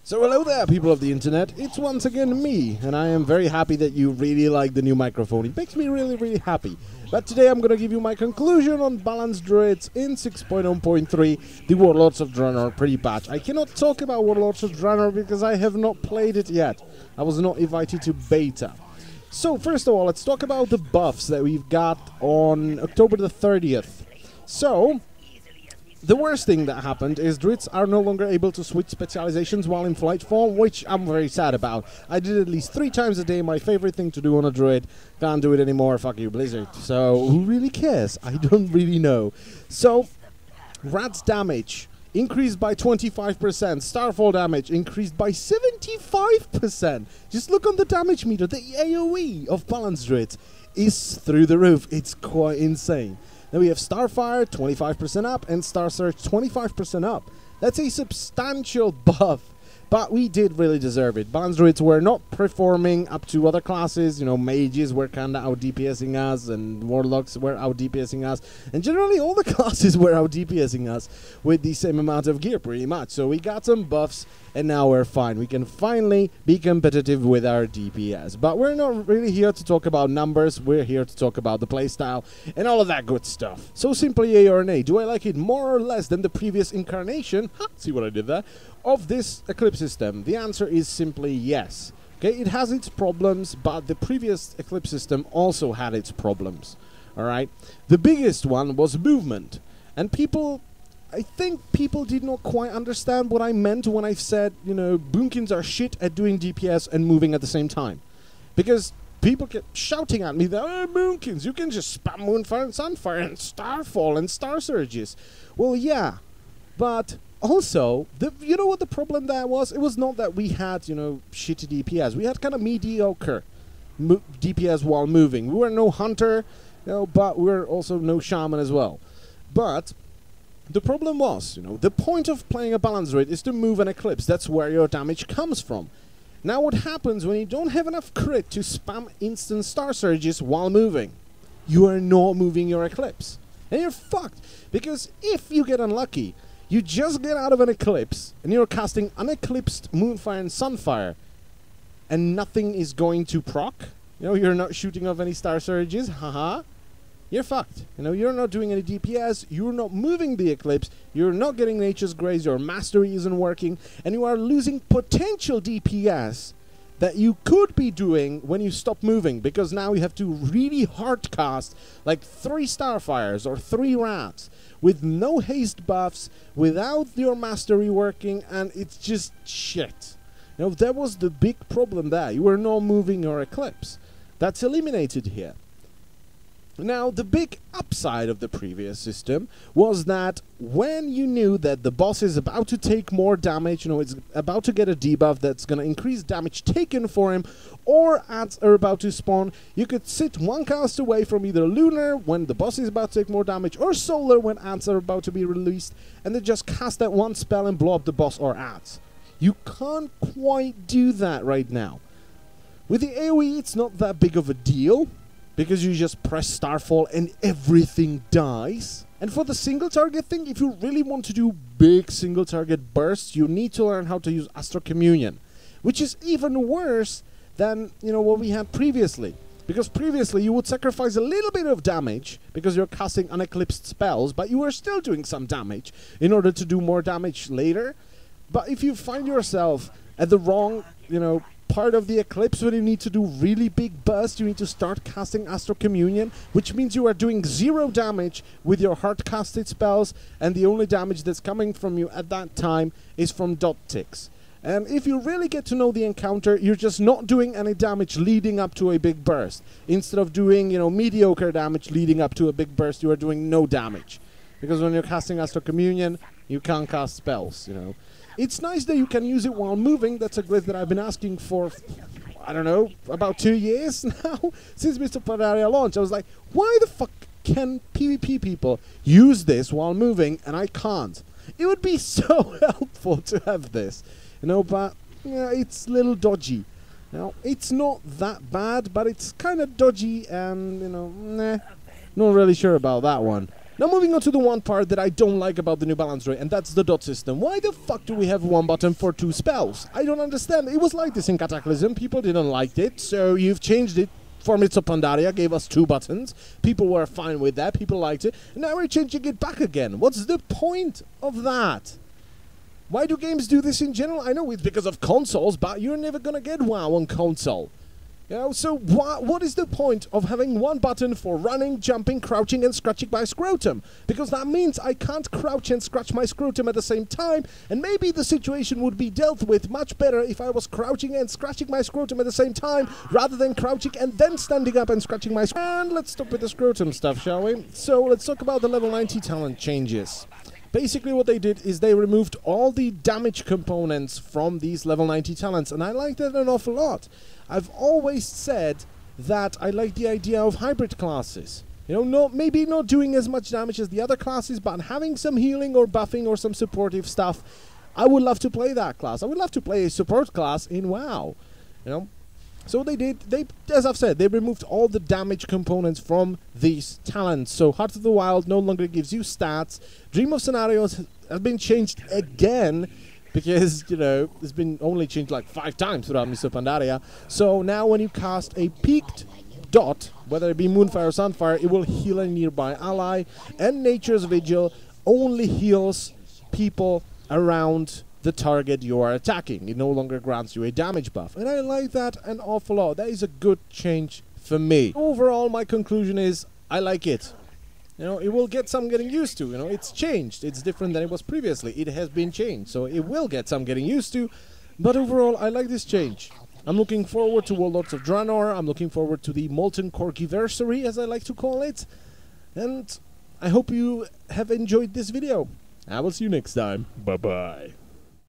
So hello there, people of the internet. It's once again me, and I am very happy that you really like the new microphone. It makes me really happy. But today I'm going to give you my conclusion on balanced druids in 6.0.3, the Warlords of Draenor pre-patch. I cannot talk about Warlords of Draenor because I have not played it yet. I was not invited to beta. So first of all, let's talk about the buffs that we've got on October the 30th. So the worst thing that happened is druids are no longer able to switch specializations while in flight form, which I'm very sad about. I did it at least 3 times a day, my favorite thing to do on a druid. Can't do it anymore, fuck you Blizzard. So, who really cares? I don't really know. So, Rat's damage increased by 25%, Starfall damage increased by 75%. Just look on the damage meter, the AoE of balanced druids is through the roof. It's quite insane. Then we have Starfire 25% up and Star Surge 25% up. That's a substantial buff, but we did really deserve it. Balanced druids were not performing up to other classes. You know, mages were kinda out DPSing us, and warlocks were out DPSing us, and generally all the classes were out DPSing us with the same amount of gear pretty much. So we got some buffs and now we're fine. We can finally be competitive with our DPS. But we're not really here to talk about numbers. We're here to talk about the playstyle and all of that good stuff. So simply A or nay. Do I like it more or less than the previous incarnation? Ha! See what I did there? Of this Eclipse system? The answer is simply yes. Okay, it has its problems, but the previous Eclipse system also had its problems. Alright? The biggest one was movement. And I think people did not quite understand what I meant when I said, you know, Boonkins are shit at doing DPS and moving at the same time. Because people kept shouting at me that, oh, Boonkins, you can just spam Moonfire and Sunfire and Starfall and Star Surges. Well, yeah, but also, you know what the problem there was? It was not that we had, you know, shitty DPS. We had kind of mediocre DPS while moving. We were no hunter, you know, but we were also no shaman as well. But the problem was, you know, the point of playing a balanced druid is to move an Eclipse. That's where your damage comes from. Now what happens when you don't have enough crit to spam instant Star Surges while moving? You are not moving your Eclipse. And you're fucked. Because if you get unlucky, you just get out of an Eclipse and you're casting uneclipsed Moonfire and Sunfire and nothing is going to proc. You know, you're not shooting off any Star Surges, haha. You're fucked. You know, you're not doing any DPS, you're not moving the Eclipse, you're not getting Nature's Grace, your Mastery isn't working, and you are losing potential DPS that you could be doing when you stop moving, because now you have to really hard cast like 3 Starfires or 3 Rats with no haste buffs, without your Mastery working, and it's just shit. You know, that was the big problem there. You were not moving your Eclipse. That's eliminated here. Now, the big upside of the previous system was that when you knew that the boss is about to take more damage, you know, it's about to get a debuff that's going to increase damage taken for him, or ads are about to spawn, you could sit 1 cast away from either Lunar when the boss is about to take more damage, or Solar when ads are about to be released, and then just cast that 1 spell and blow up the boss or ads. You can't quite do that right now. With the AoE, it's not that big of a deal, because you just press Starfall and everything dies. And for the single target thing, if you really want to do big single target bursts, you need to learn how to use Astral Communion, which is even worse than, you know, what we had previously. Because previously you would sacrifice a little bit of damage because you're casting uneclipsed spells, but you are still doing some damage in order to do more damage later. But if you find yourself at the wrong, you know, part of the Eclipse when you need to do really big bursts, you need to start casting Astral Communion, which means you are doing 0 damage with your hard-casted spells, and the only damage that's coming from you at that time is from dot ticks. And if you really get to know the encounter, you're just not doing any damage leading up to a big burst. Instead of doing, you know, mediocre damage leading up to a big burst, you are doing no damage. Because when you're casting Astral Communion, you can't cast spells, you know. It's nice that you can use it while moving. That's a glyph that I've been asking for, I don't know, about 2 years now, since Mr. Pandaria launched. I was like, why the fuck can PvP people use this while moving and I can't? It would be so helpful to have this, you know, but yeah, it's a little dodgy. You know, it's not that bad, but it's kind of dodgy and, you know, nah, not really sure about that one. Now moving on to the one part that I don't like about the new balance rate, and that's the dot system. Why the fuck do we have one button for 2 spells? I don't understand. It was like this in Cataclysm. People didn't like it, so you've changed it. For Mists of Pandaria gave us 2 buttons. People were fine with that. People liked it. And now we're changing it back again. What's the point of that? Why do games do this in general? I know it's because of consoles, but you're never gonna get WoW on console. You know, so what is the point of having one button for running, jumping, crouching, and scratching my scrotum? Because that means I can't crouch and scratch my scrotum at the same time, and maybe the situation would be dealt with much better if I was crouching and scratching my scrotum at the same time, rather than crouching and then standing up and scratching my scrotum. And let's stop with the scrotum stuff, shall we? So let's talk about the level 90 talent changes. Basically what they did is they removed all the damage components from these level 90 talents, and I like that an awful lot. I've always said that I like the idea of hybrid classes. You know, maybe not doing as much damage as the other classes, but having some healing or buffing or some supportive stuff. I would love to play that class. I would love to play a support class in WoW. You know? So they did, as I've said, they removed all the damage components from these talents. So Heart of the Wild no longer gives you stats. Dream of Scenarios has been changed again, because, you know, it's been only changed like 5 times throughout Mists of Pandaria. So now when you cast a peaked dot, whether it be Moonfire or Sunfire, it will heal a nearby ally. And Nature's Vigil only heals people around the target you are attacking. It no longer grants you a damage buff. And I like that an awful lot. That is a good change for me. Overall, my conclusion is I like it. You know, it will get some getting used to. You know, it's changed. It's different than it was previously. It has been changed, so it will get some getting used to. But overall, I like this change. I'm looking forward to Warlords of Draenor. I'm looking forward to the Molten Corkiversary, as I like to call it. And I hope you have enjoyed this video. I will see you next time. Bye-bye.